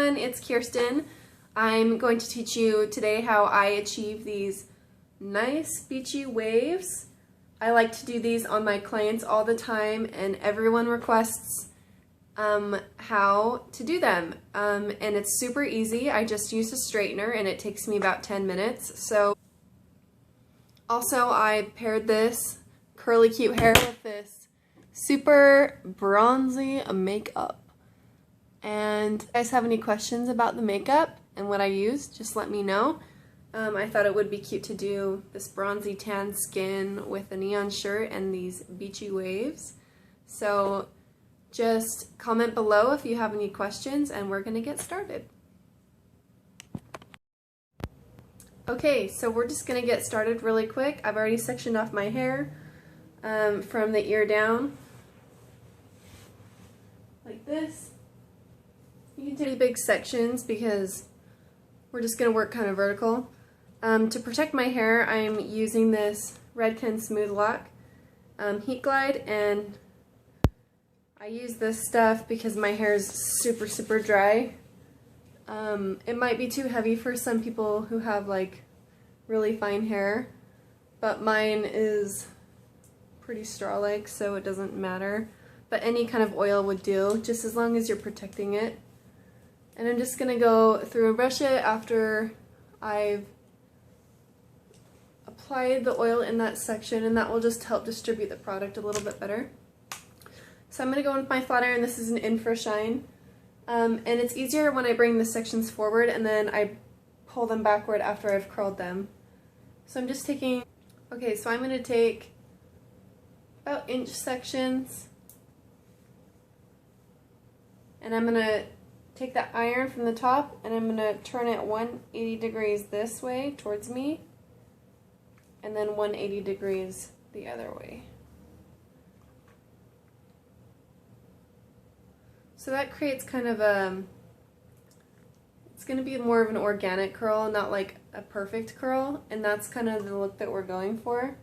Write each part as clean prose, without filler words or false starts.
everyone, it's Kirsten. I'm going to teach you today how I achieve these nice beachy waves. I like to do these on my clients all the time, and everyone requests how to do them. And it's super easy. I just use a straightener and it takes me about 10 minutes. So also I paired this curly cute hair with this super bronzy makeup. And if you guys have any questions about the makeup and what I use, just let me know. I thought it would be cute to do this bronzy tan skin with a neon shirt and these beachy waves. So just comment below if you have any questions and we're gonna get started. Okay, so we're just gonna get started really quick. I've already sectioned off my hair from the ear down, like this. You can take big sections because we're just going to work kind of vertical. To protect my hair, I'm using this Redken Smooth Lock Heat Glide, and I use this stuff because my hair is super dry. It might be too heavy for some people who have like really fine hair, but mine is pretty straw-like, so it doesn't matter. But any kind of oil would do, just as long as you're protecting it. And I'm just going to go through and brush it after I've applied the oil in that section, and that will just help distribute the product a little bit better. So I'm going to go with my flat iron. This is an infrashine. And it's easier when I bring the sections forward and then I pull them backward after I've curled them. So I'm just taking, okay, so I'm going to take about inch sections, and I'm going to take that iron from the top and I'm going to turn it 180 degrees this way towards me, and then 180 degrees the other way. So that creates kind of a, it's going to be more of an organic curl, not like a perfect curl, and that's kind of the look that we're going for.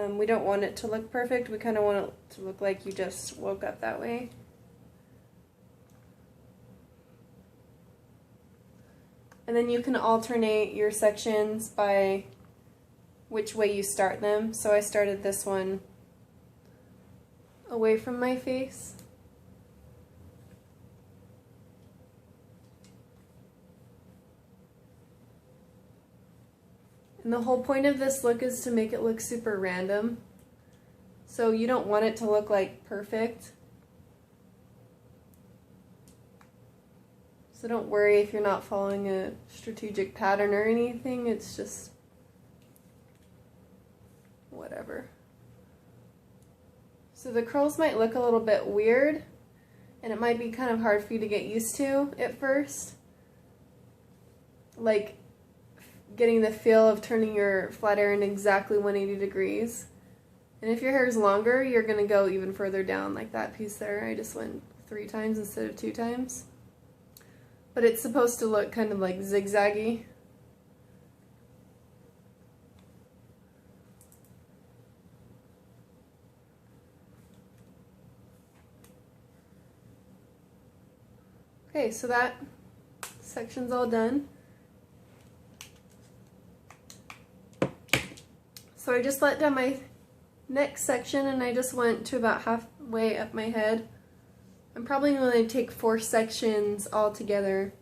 We don't want it to look perfect, we kind of want it to look like you just woke up that way. And then you can alternate your sections by which way you start them. So I started this one away from my face. And the whole point of this look is to make it look super random. So you don't want it to look like perfect. So don't worry if you're not following a strategic pattern or anything, it's just whatever. So the curls might look a little bit weird, and it might be kind of hard for you to get used to at first. Like getting the feel of turning your flat iron exactly 180 degrees. And if your hair is longer, you're going to go even further down, like that piece there. I just went 3 times instead of 2 times. But it's supposed to look kind of like zigzaggy. Okay, so that section's all done. So I just let down my next section and I just went to about halfway up my head. I'm probably going to take 4 sections all together.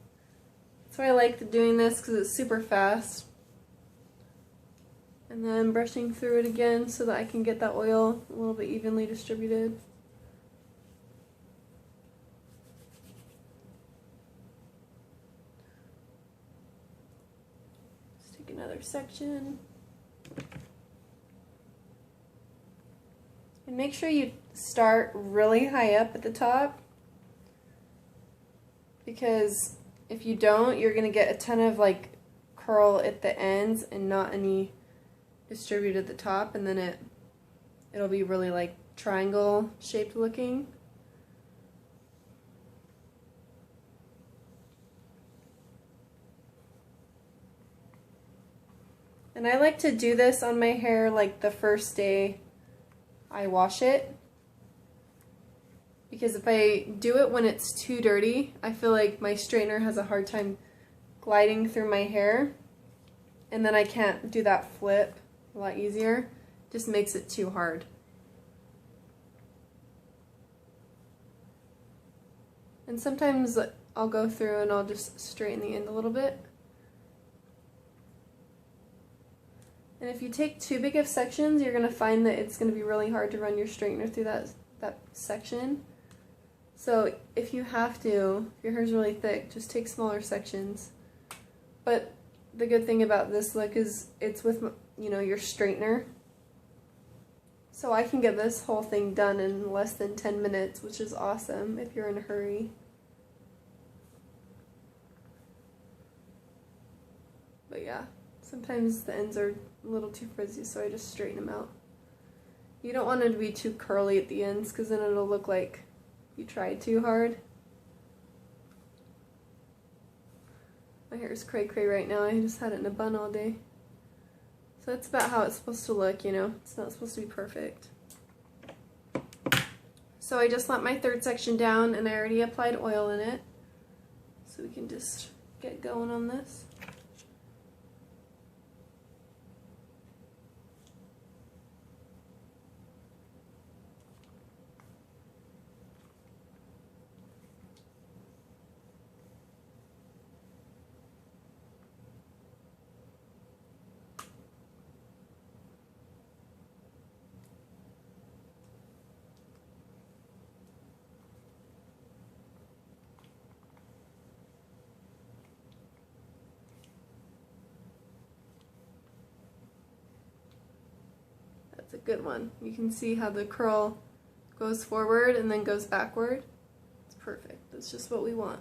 That's why I like doing this, because it's super fast. And then brushing through it again so that I can get that oil a little bit evenly distributed. Let's take another section. And make sure you start really high up at the top, because if you don't, you're going to get a ton of like curl at the ends and not any distributed at the top, and then it'll be really like triangle shaped looking. And I like to do this on my hair like the first day I wash it, because if I do it when it's too dirty, I feel like my straightener has a hard time gliding through my hair, and then I can't do that flip a lot easier. Just makes it too hard. And sometimes I'll go through and I'll just straighten the end a little bit. And if you take too big of sections, you're going to find that it's going to be really hard to run your straightener through that section. So if you have to, if your hair's really thick, just take smaller sections. But the good thing about this look is it's with, you know, your straightener. So I can get this whole thing done in less than 10 minutes, which is awesome if you're in a hurry. But yeah, sometimes the ends are a little too frizzy, so I just straighten them out. You don't want it to be too curly at the ends, because then it'll look like you tried too hard. My hair is cray-cray right now. I just had it in a bun all day. So that's about how it's supposed to look, you know. It's not supposed to be perfect. So I just let my third section down, and I already applied oil in it. So we can just get going on this. That's a good one. You can see how the curl goes forward and then goes backward. It's perfect. That's just what we want.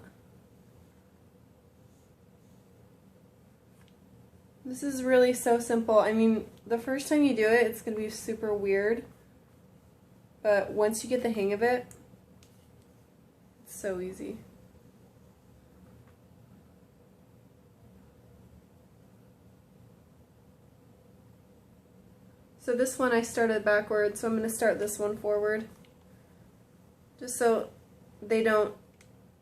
This is really so simple. I mean, the first time you do it, it's going to be super weird. But once you get the hang of it, it's so easy. So this one I started backwards, so I'm going to start this one forward. Just so they don't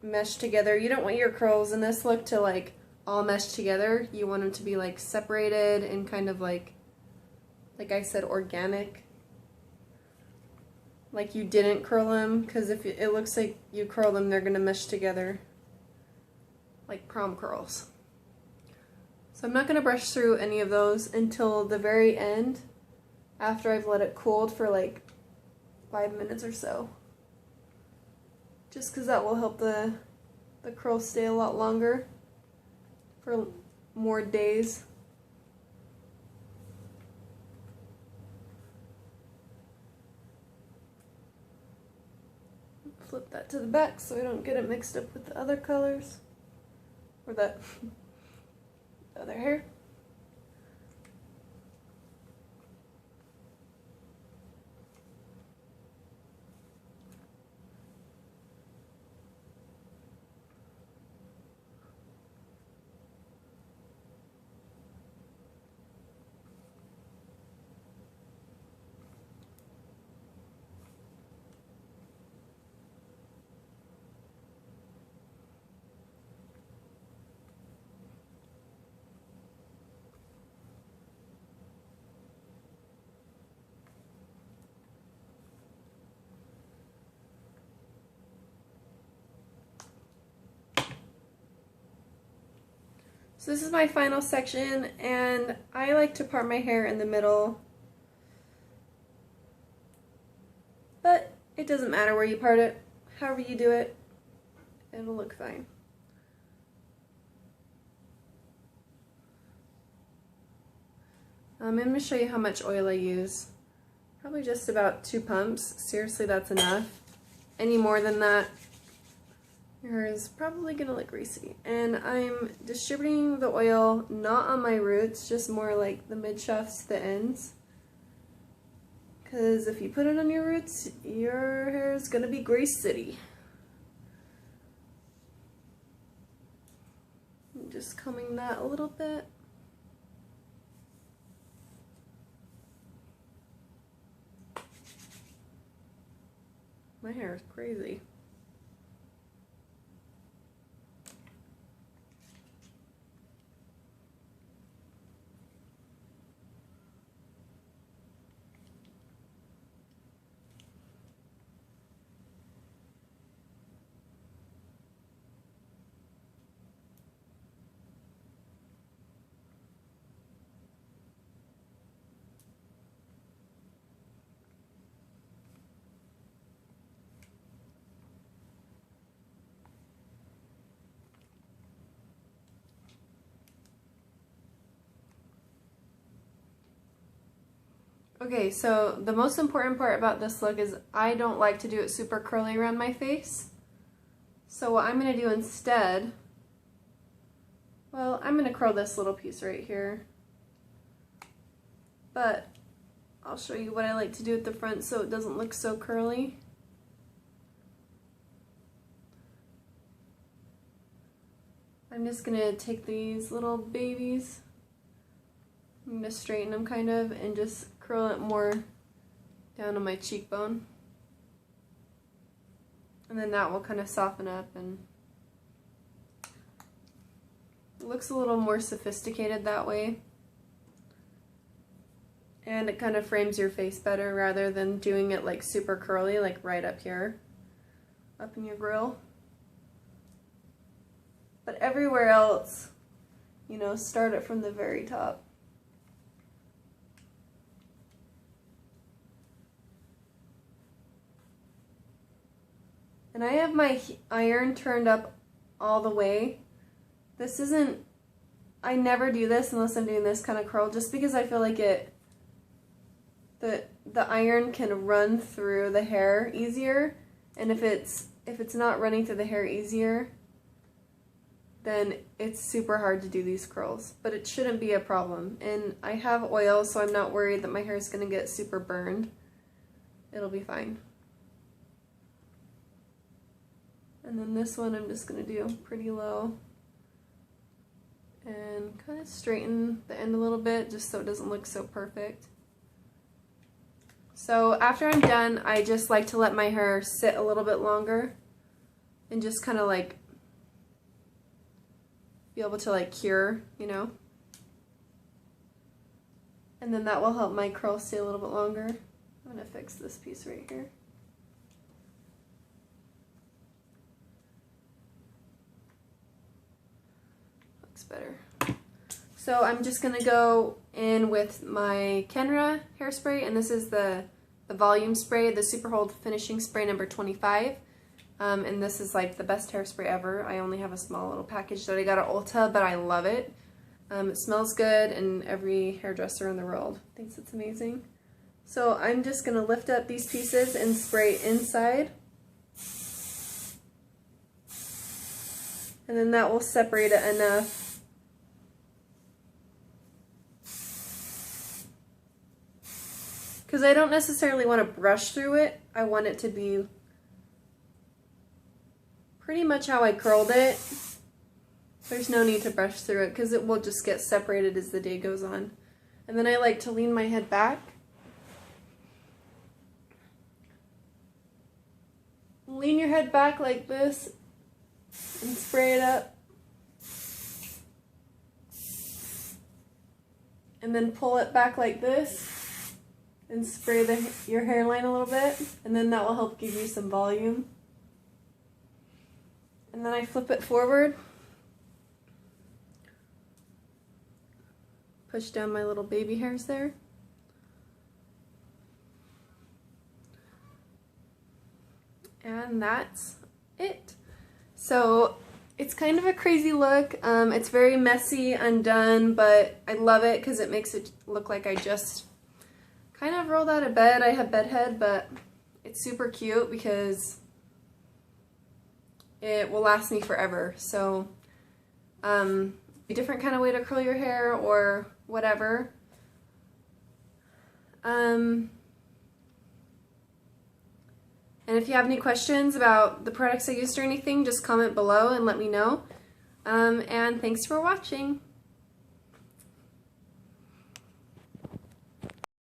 mesh together. You don't want your curls in this look to like all mesh together. You want them to be like separated and kind of like I said, organic. Like you didn't curl them, because if it looks like you curl them, they're going to mesh together. Like prom curls. So I'm not going to brush through any of those until the very end, after I've let it cool for like 5 minutes or so. Just because that will help the curls stay a lot longer for more days. Flip that to the back so I don't get it mixed up with the other colors or the other hair. So this is my final section, and I like to part my hair in the middle, but it doesn't matter where you part it. However you do it, it'll look fine. I'm going to show you how much oil I use. Probably just about 2 pumps. Seriously, that's enough. Any more than that, your hair is probably going to look greasy. And I'm distributing the oil not on my roots, just more like the mid-shafts to the ends. Because if you put it on your roots, your hair is going to be grease city. I'm just combing that a little bit. My hair is crazy. Okay, so the most important part about this look is I don't like to do it super curly around my face. So what I'm going to do instead, well, I'm going to curl this little piece right here. But I'll show you what I like to do at the front so it doesn't look so curly. I'm just going to take these little babies, I'm going to straighten them kind of and just curl it more down on my cheekbone. And then that will kind of soften up and it looks a little more sophisticated that way. And it kind of frames your face better rather than doing it like super curly, like right up here, up in your grill. But everywhere else, you know, start it from the very top. And I have my iron turned up all the way. This isn't, I never do this unless I'm doing this kind of curl, just because I feel like the iron can run through the hair easier. And if it's not running through the hair easier, then it's super hard to do these curls. But it shouldn't be a problem. And I have oil, so I'm not worried that my hair is going to get super burned. It'll be fine. And then this one I'm just going to do pretty low and kind of straighten the end a little bit just so it doesn't look so perfect. So after I'm done, I just like to let my hair sit a little bit longer and just kind of like be able to like cure, you know. And then that will help my curl stay a little bit longer. I'm going to fix this piece right here. Better. So I'm just gonna go in with my Kenra hairspray, and this is the volume spray, the Super Hold Finishing Spray number 25. And this is like the best hairspray ever. I only have a small little package that I got at Ulta, but I love it. It smells good, and every hairdresser in the world thinks it's amazing. So I'm just gonna lift up these pieces and spray inside. And then that will separate it enough because I don't necessarily want to brush through it. I want it to be pretty much how I curled it. There's no need to brush through it because it will just get separated as the day goes on. And then I like to lean my head back. Lean your head back like this and spray it up. And then pull it back like this and spray your hairline a little bit, and then that will help give you some volume. And then I flip it forward, push down my little baby hairs there. And that's it. So it's kind of a crazy look. It's very messy, undone, but I love it because it makes it look like I just kind of rolled out of bed. I have bedhead, but it's super cute because it will last me forever. So a different kind of way to curl your hair or whatever. And if you have any questions about the products I used or anything, just comment below and let me know. And thanks for watching.